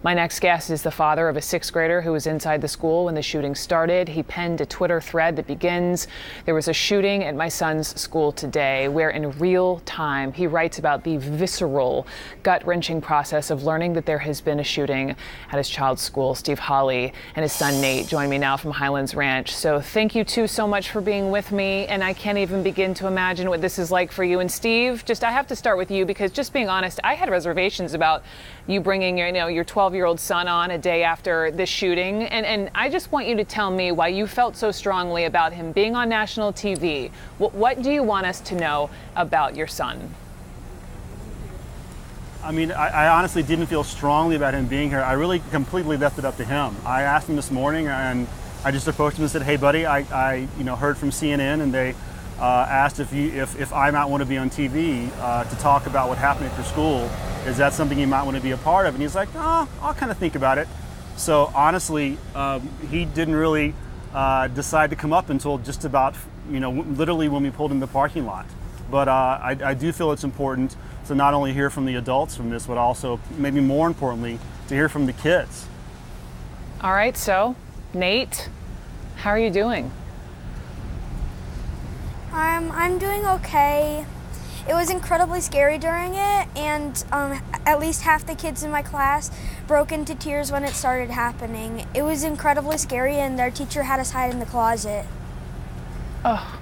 My next guest is the father of a sixth grader who was inside the school when the shooting started. He penned a Twitter thread that begins, "There was a shooting at my son's school today," where in real time he writes about the visceral, gut-wrenching process of learning that there has been a shooting at his child's school. Steve Hawley and his son Nate join me now from Highlands Ranch. So thank you two so much for being with me, and I can't even begin to imagine what this is like for you. And Steve, I have to start with you because, just being honest, I had reservations about you bringing your 12-year-old son on a day after this shooting, and I just want you to tell me why you felt so strongly about him being on national TV. What do you want us to know about your son? I mean, I honestly didn't feel strongly about him being here. I really completely left it up to him. I asked him this morning, and I just approached him and said, "Hey, buddy, I heard from CNN, and they asked if I might want to be on TV to talk about what happened at your school. Is that something you might want to be a part of?" And he's like, "Oh, I'll kind of think about it." So honestly, he didn't really decide to come up until just about, literally when we pulled in the parking lot. But I do feel it's important to not only hear from the adults from this, but also, maybe more importantly, to hear from the kids. All right, so Nate, how are you doing? I'm doing okay. It was incredibly scary during it, and at least half the kids in my class broke into tears when it started happening. It was incredibly scary, and their teacher had us hide in the closet. Oh.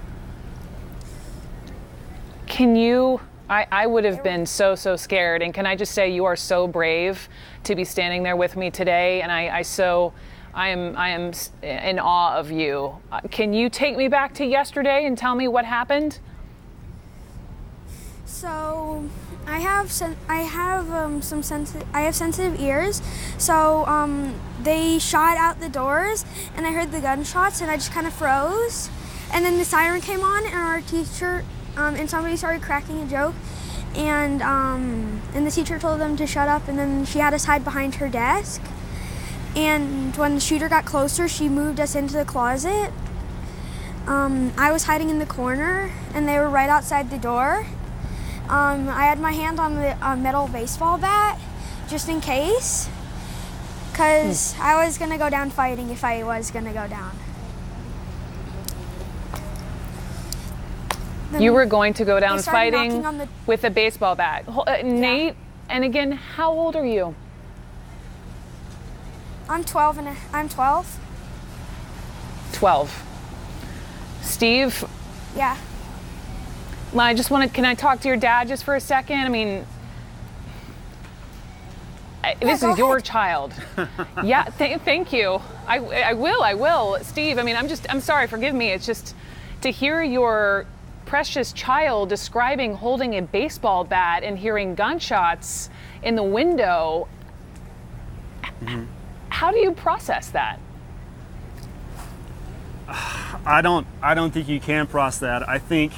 Can you, I would have been so scared, and can I just say you are so brave to be standing there with me today, and I am in awe of you. Can you take me back to yesterday and tell me what happened? So I have sensitive ears. So they shot out the doors, and I heard the gunshots, and I just kind of froze. And then the siren came on, and our teacher and somebody started cracking a joke, and the teacher told them to shut up, and then she had us hide behind her desk. And when the shooter got closer, she moved us into the closet. I was hiding in the corner, and they were right outside the door. I had my hand on the metal baseball bat, just in case, because I was going to go down fighting if I was going to go down. Then you were going to go down fighting the... with a baseball bat. Nate, and again, how old are you? I'm 12. 12. Steve? Yeah. Can I talk to your dad just for a second? I mean, this is your child. Yeah, thank you. I will. Steve, I mean, I'm sorry, forgive me. It's just to hear your precious child describing holding a baseball bat and hearing gunshots in the window. Mm-hmm. How do you process that? I don't think you can process that. I think,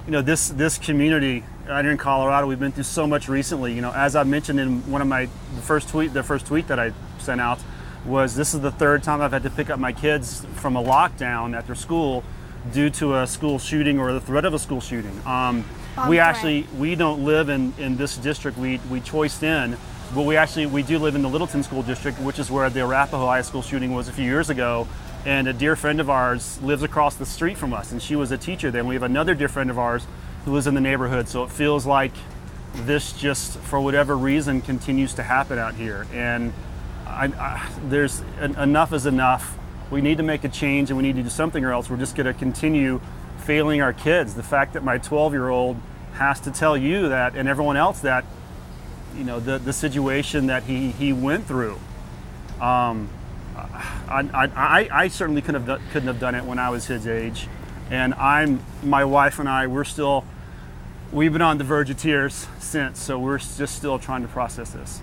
this community out here in Colorado, we've been through so much recently. As I mentioned in one of the first tweet that I sent out, was this is the third time I've had to pick up my kids from a lockdown at their school due to a school shooting or the threat of a school shooting. We don't live in this district. We choiced in. But we do live in the Littleton School District, which is where the Arapahoe High School shooting was a few years ago. And a dear friend of ours lives across the street from us, and she was a teacher there. And we have another dear friend of ours who lives in the neighborhood. So it feels like this just, for whatever reason, continues to happen out here. And enough is enough. We need to make a change, and we need to do something, or else we're just going to continue failing our kids. The fact that my 12-year-old has to tell you that, and everyone else, that the situation that he went through. I certainly couldn't have done it when I was his age, and my wife and I, we've been on the verge of tears since, so we're just still trying to process this.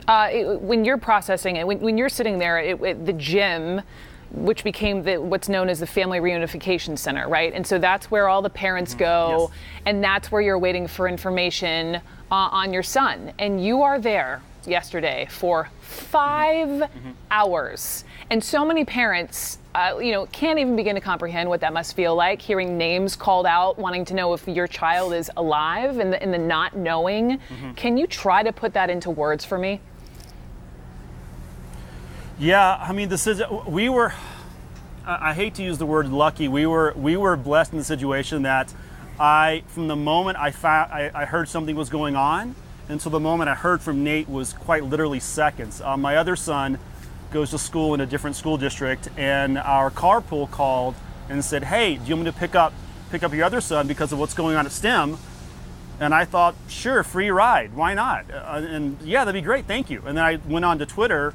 When you're processing it, when you're sitting there at the gym, which became what's known as the Family Reunification Center, right? And so that's where all the parents go, yes. And that's where you're waiting for information on your son. And you are there yesterday for 5 hours. And so many parents can't even begin to comprehend what that must feel like, hearing names called out, wanting to know if your child is alive, and the not knowing. Mm-hmm. Can you try to put that into words for me? Yeah, I mean, I hate to use the word lucky. We were blessed in the situation that from the moment I heard something was going on until the moment I heard from Nate was quite literally seconds. My other son goes to school in a different school district, and our carpool called and said, "Hey, do you want me to pick up your other son because of what's going on at STEM?" And I thought, sure, free ride, why not? And yeah, that'd be great, thank you. And then I went on to Twitter,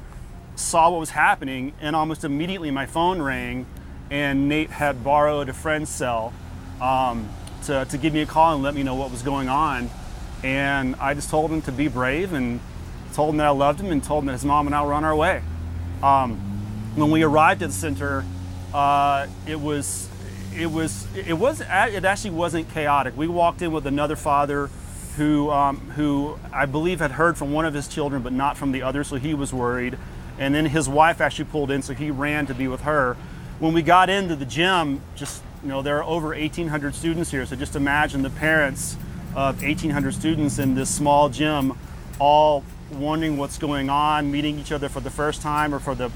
saw what was happening, and almost immediately my phone rang, and Nate had borrowed a friend's cell to give me a call and let me know what was going on. And I just told him to be brave, and told him that I loved him, and told him that his mom and I were on our way. When we arrived at the center, it actually wasn't chaotic. We walked in with another father who I believe had heard from one of his children, but not from the other, so he was worried. And then his wife actually pulled in, so he ran to be with her. When we got into the gym, there are over 1,800 students here, so just imagine the parents of 1,800 students in this small gym, all wondering what's going on, meeting each other for the first time, or for the,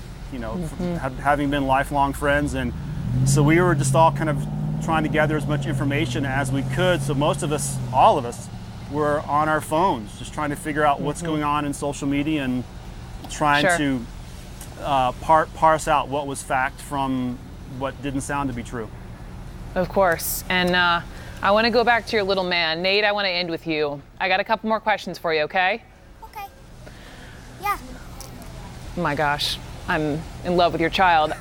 having been lifelong friends. And so we were just all kind of trying to gather as much information as we could. So most of us, all of us, were on our phones, just trying to figure out what's going on in social media and trying to parse out what was fact from what didn't sound to be true. Of course. And I want to go back to your little man. Nate, I want to end with you. I got a couple more questions for you, okay? Okay. Yeah. Oh my gosh, I'm in love with your child.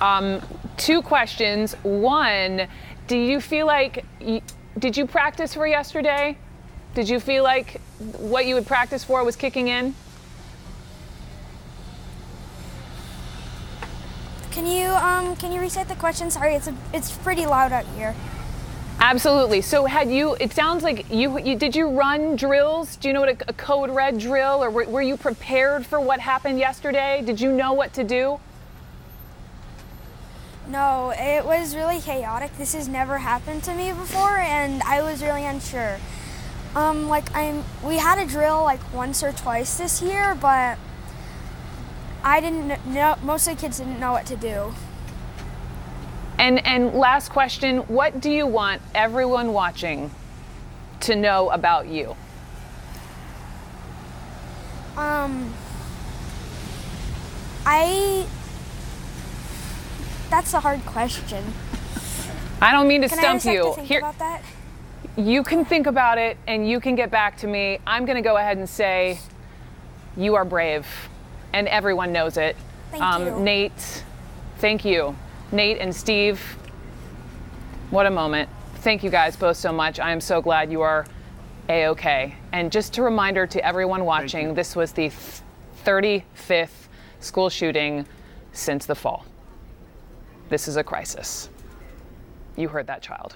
2 questions. One, do you feel like, did you practice for yesterday? Did you feel like what you had practiced for was kicking in? Can you reset the question? Sorry, it's pretty loud out here. Absolutely. So it sounds like did you run drills? Do you know what a code red drill, or were you prepared for what happened yesterday? Did you know what to do? No, it was really chaotic. This has never happened to me before, and I was really unsure. We had a drill like once or twice this year, but I didn't know, most of the kids didn't know what to do. And last question, what do you want everyone watching to know about you? That's a hard question. I don't mean to stump you. Can I just have to think about that? You can think about it and you can get back to me. I'm going to go ahead and say you are brave, and everyone knows it. Thank you. Nate, thank you. Nate and Steve, what a moment. Thank you guys both so much. I am so glad you are A-okay. And just a reminder to everyone watching, this was the 35th school shooting since the fall. This is a crisis. You heard that, child.